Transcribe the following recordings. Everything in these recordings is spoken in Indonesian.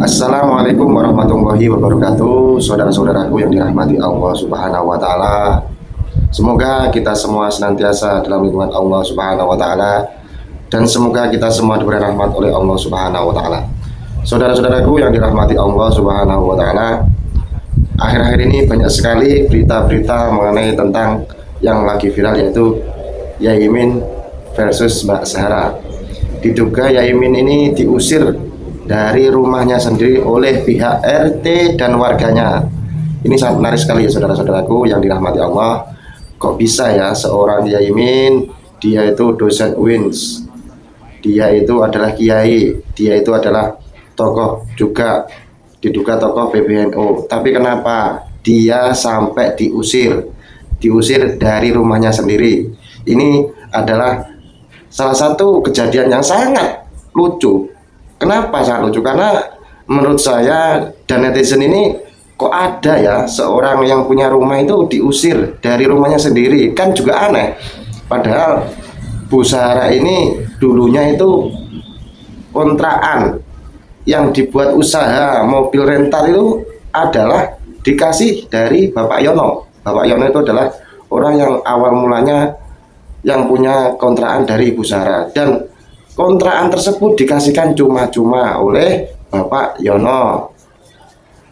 Assalamualaikum warahmatullahi wabarakatuh. Saudara-saudaraku yang dirahmati Allah Subhanahu wa taala. Semoga kita semua senantiasa dalam lindungan Allah Subhanahu wa taala dan semoga kita semua diberi rahmat oleh Allah Subhanahu wa taala. Saudara-saudaraku yang dirahmati Allah Subhanahu wa taala, akhir-akhir ini banyak sekali berita-berita mengenai tentang yang lagi viral, yaitu Yaimin versus Mbak Zahra. Diduga Yaimin ini diusir dari rumahnya sendiri oleh pihak RT dan warganya. Ini sangat menarik sekali ya saudara-saudaraku yang dirahmati Allah. Kok bisa ya seorang Yaimin, dia itu dosen UINS, dia itu adalah kiai, dia itu adalah tokoh juga, diduga tokoh PBNU, tapi kenapa dia sampai diusir dari rumahnya sendiri? Ini adalah salah satu kejadian yang sangat lucu. Kenapa sangat lucu? Karena menurut saya dan netizen ini, kok ada ya seorang yang punya rumah itu diusir dari rumahnya sendiri? Kan juga aneh. Padahal Bu Zahra ini dulunya itu kontrakan yang dibuat usaha mobil rental itu adalah dikasih dari Bapak Yono. Bapak Yono itu adalah orang yang awal mulanya yang punya kontrakan dari Ibu Zahra, dan kontrakan tersebut dikasihkan cuma-cuma oleh Bapak Yono.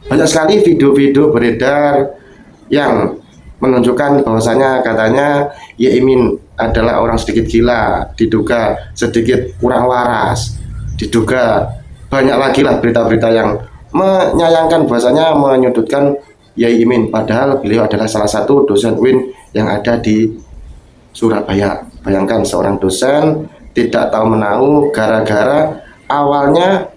Banyak sekali video-video beredar yang menunjukkan bahwasanya katanya Yaimin adalah orang sedikit gila, diduga sedikit kurang waras, diduga banyak lagi lah berita-berita yang menyayangkan bahwasanya menyudutkan Yaimin, padahal beliau adalah salah satu dosen UIN yang ada di Surabaya. Bayangkan seorang dosen tidak tahu menahu gara-gara awalnya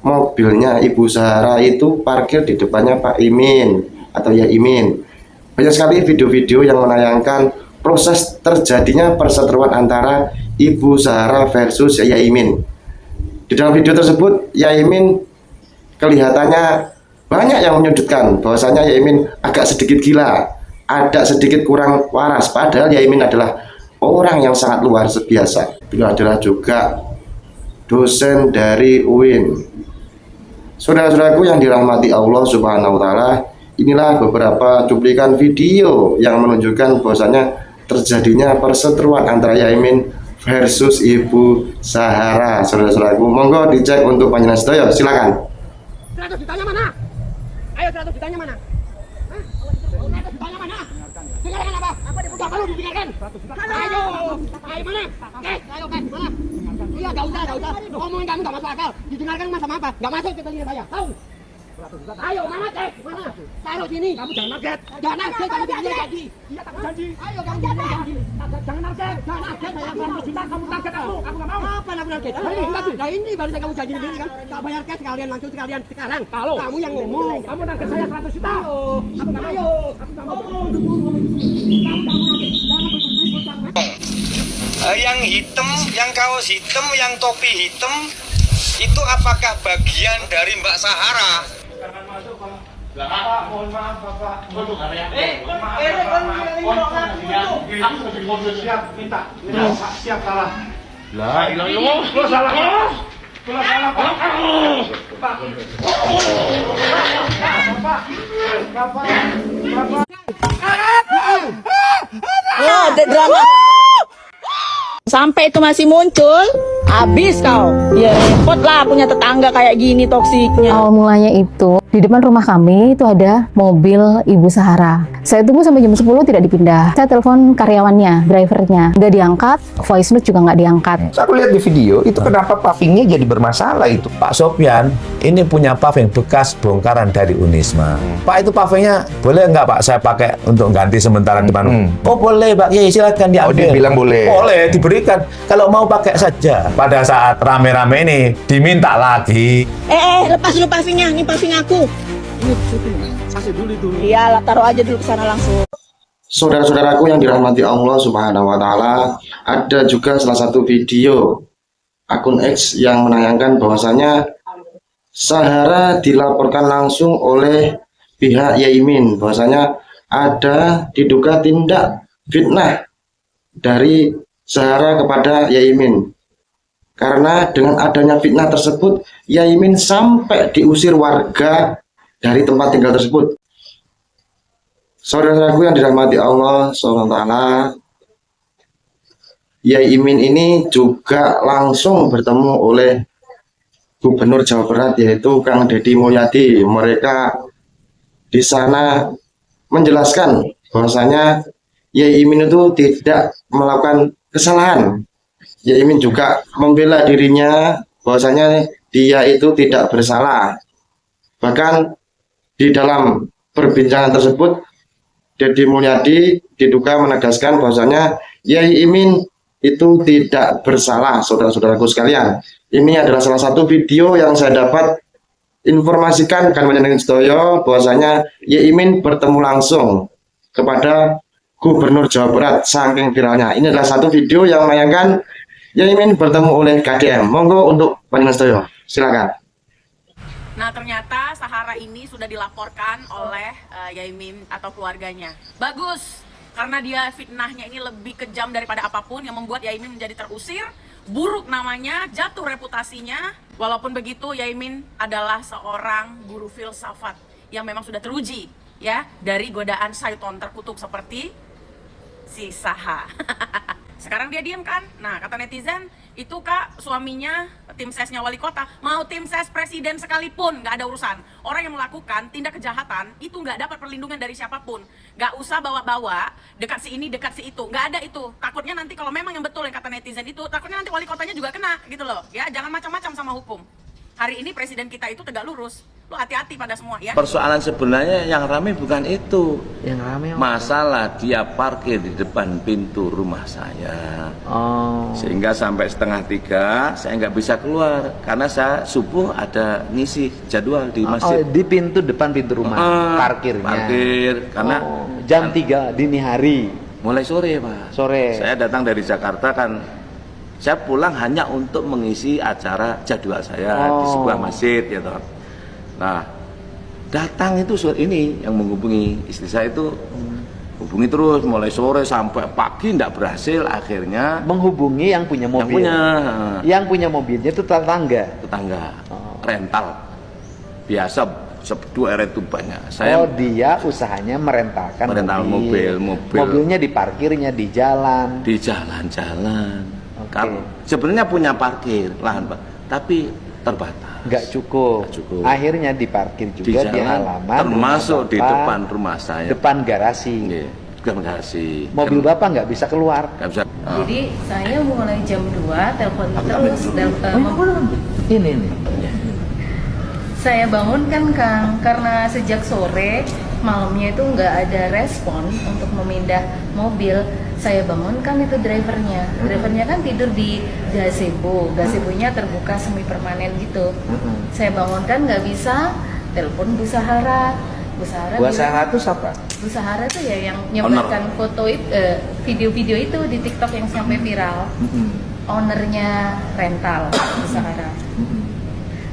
mobilnya Ibu Zahra itu parkir di depannya Pak Imin atau Yaimin. Banyak sekali video-video yang menayangkan proses terjadinya perseteruan antara Ibu Zahra versus Yaimin. Di dalam video tersebut Yaimin kelihatannya banyak yang menyudutkan bahwasanya Yaimin agak sedikit gila, ada sedikit kurang waras, padahal Yaimin adalah orang yang sangat luar biasa. Beliau adalah juga dosen dari UIN. Saudara-saudaraku yang dirahmati Allah Subhanahu wa taala, inilah beberapa cuplikan video yang menunjukkan bahwasanya terjadinya perseteruan antara Yaimin versus Ibu Zahra. Saudara-saudaraku, monggo dicek untuk panjenengan sedaya, silakan. 100 jutanya mana? Ayo 100 jutanya mana? Hah? 100 jutanya mana? Dengarkan apa? Gak perlu didengarkan. Ayo, ayo mana? Ayo mana? Iya, gak usah. Ngomongin kamu gak masuk akal. Didengarkan mas sama apa? Gak masuk ke telinga saya. Tahu? Ayo mana mana? Taruh sini. Kamu jangan market. Jangan market, kamu janji. Iya, tak janji. Ayo kamu janji. Jangan market. Saya 100 juta kamu target aku. Aku gak mau. Apa aku target? Nah ini baru saya kamu janji sendiri kan. Tak bayar cash sekalian langsung sekalian sekarang. Kalau kamu yang ngomong, kamu target saya 100 juta. Aku gak mau. Aku gak mau. Yang hitam, yang kaos hitam, yang topi hitam, itu apakah bagian dari Mbak Zahra? Bapak, mohon maaf Bapak. Siap, minta. Siap salah. Lah, ilang lo salah. Lo salah, Pak. Bapak. Oh, ada drama. Sampai itu masih muncul, habis kau. Ya repot lah punya tetangga kayak gini toksiknya. Awal mulanya itu di depan rumah kami itu ada mobil Ibu Zahra. Saya tunggu sampai jam 10 tidak dipindah. Saya telepon karyawannya, drivernya, nggak diangkat, voice note juga nggak diangkat. Aku lihat di video itu kenapa pavingnya jadi bermasalah itu. Pak Sopyan ini punya paving bekas bongkaran dari Unisma. Pak, itu pavingnya boleh nggak Pak saya pakai untuk ganti sementara depan? Oh boleh Pak, ya silakan diambil. Oh dia bilang boleh. Boleh diberikan kalau mau pakai saja. Pada saat rame-rame ini diminta lagi. Lepas dulu pavingnya, ini paving aku. Ini syuting, kasih dulu itu. Iya, taruh aja dulu ke sana langsung. Saudara-saudaraku yang dirahmati Allah Subhanahu wa taala, ada juga salah satu video akun X yang menayangkan bahwasanya Zahra dilaporkan langsung oleh pihak Yaimin bahwasanya ada diduga tindak fitnah dari Zahra kepada Yaimin. Karena dengan adanya fitnah tersebut, Yaimin sampai diusir warga dari tempat tinggal tersebut. Saudara-saudaraku yang dirahmati Allah SWT, Yaimin ini juga langsung bertemu oleh Gubernur Jawa Barat, yaitu Kang Deddy Mulyadi. Mereka di sana menjelaskan bahwasanya Yaimin itu tidak melakukan kesalahan. Yaimin juga membela dirinya bahwasanya dia itu tidak bersalah. Bahkan di dalam perbincangan tersebut, Deddy Mulyadi diduga menegaskan bahwasanya Yaimin itu tidak bersalah. Saudara-saudaraku sekalian, ini adalah salah satu video yang saya dapat informasikan kan menyenangkan sedoyo bahwasanya Yaimin bertemu langsung kepada Gubernur Jawa Barat saking viralnya. Ini adalah satu video yang menayangkan Yaimin bertemu oleh KDM. Monggo untuk panjenengan sedoyo, silakan. Nah, ternyata Sahara ini sudah dilaporkan oleh Yaimin atau keluarganya. Bagus, karena dia fitnahnya ini lebih kejam daripada apapun yang membuat Yaimin menjadi terusir, buruk namanya, jatuh reputasinya. Walaupun begitu, Yaimin adalah seorang guru filsafat yang memang sudah teruji ya dari godaan syaiton terkutuk seperti si Saha. Sekarang dia diam kan? Nah, kata netizen, itu Kak suaminya tim sesnya wali kota, mau tim ses presiden sekalipun nggak ada urusan. Orang yang melakukan tindak kejahatan itu nggak dapat perlindungan dari siapapun. Nggak usah bawa-bawa dekat si ini, dekat si itu, nggak ada itu. Takutnya nanti kalau memang yang betul yang kata netizen itu, takutnya nanti wali kotanya juga kena gitu loh. Ya, jangan macam-macam sama hukum. Hari ini presiden kita itu tegak lurus. Lu hati-hati pada semua ya. Persoalan sebenarnya yang ramai bukan itu. Yang ramai masalah dia parkir di depan pintu rumah saya. Sehingga sampai 2:30 saya nggak bisa keluar karena saya subuh ada ngisi jadwal di masjid. Di pintu depan pintu rumah parkirnya. Parkir karena jam 3 dini hari. Mulai sore, Pak. Sore. Saya datang dari Jakarta kan. Saya pulang hanya untuk mengisi acara jadwal saya di sebuah masjid gitu. Nah, datang itu ini yang menghubungi istri saya itu hubungi terus mulai sore sampai pagi tidak berhasil, akhirnya menghubungi yang punya mobil. Yang punya mobilnya itu tetangga. Rental. Biasa 2 eret itu banyak. Saya dia usahanya merentalkan mobil. Mobilnya diparkirnya di jalan. Di jalan-jalan. Kalau sebenarnya punya parkir lahan, Pak, tapi terbatas. Nggak cukup. Akhirnya diparkir juga di halaman, termasuk di depan rumah saya, depan garasi. Depan garasi. Mobil Bapak nggak bisa keluar. Nggak bisa. Jadi saya mulai jam 2 telepon terus. Ini. Saya bangunkan Kang karena sejak sore malamnya itu nggak ada respon untuk memindah mobil. Saya bangunkan itu drivernya kan tidur di gazebo-nya terbuka semi permanen gitu. Saya bangunkan nggak bisa, telepon Bu Sahara. Bu Sahara itu siapa? Bu Sahara itu ya yang nyebarkan foto video-video itu di TikTok yang sampai viral. Ownernya rental Bu Sahara.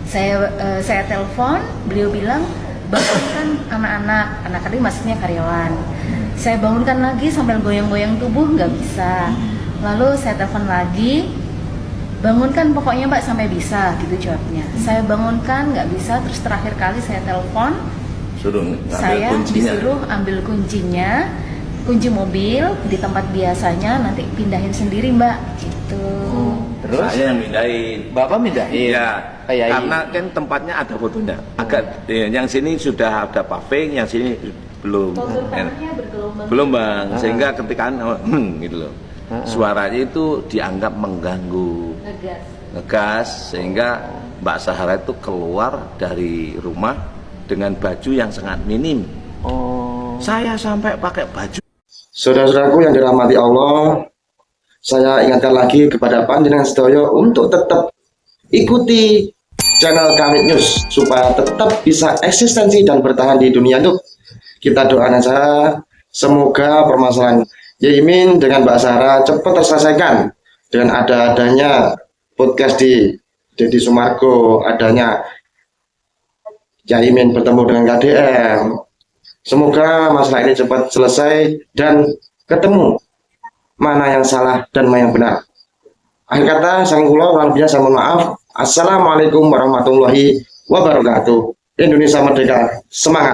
Saya telepon, beliau bilang bangunkan anak-anak tadi maksudnya karyawan. Saya bangunkan lagi sambil goyang-goyang tubuh, nggak bisa. Lalu saya telepon lagi, bangunkan pokoknya Mbak sampai bisa, gitu jawabnya. Saya bangunkan nggak bisa, terus terakhir kali saya telepon, saya disuruh ambil kuncinya, kunci mobil di tempat biasanya, nanti pindahin sendiri Mbak, gitu. Terus saya yang mindahin. Bapak mindahin? Iya. Karena kan tempatnya ada fotonya. Yang sini sudah ada paving, yang sini belum. Belum Bang. Sehingga ketika gitu loh. Suaranya itu dianggap mengganggu. Ngegas sehingga Mbak Sahara itu keluar dari rumah dengan baju yang sangat minim. Saya sampai pakai baju. Saudara-saudaraku yang dirahmati Allah, saya ingatkan lagi kepada panjenengan sedoyo untuk tetap ikuti channel Kamit News supaya tetap bisa eksistensi dan bertahan di dunia YouTube. Kita doakan saja semoga permasalahan Yaimin dengan Mbak Sahara cepat terselesaikan dengan adanya podcast di Deddy Sumargo, adanya Yaimin bertemu dengan KDM. Semoga masalah ini cepat selesai dan ketemu mana yang salah dan mana yang benar. Akhir kata, sang kula kurang lebihnya saya mohon maaf. Assalamualaikum warahmatullahi wabarakatuh. Indonesia merdeka, semangat.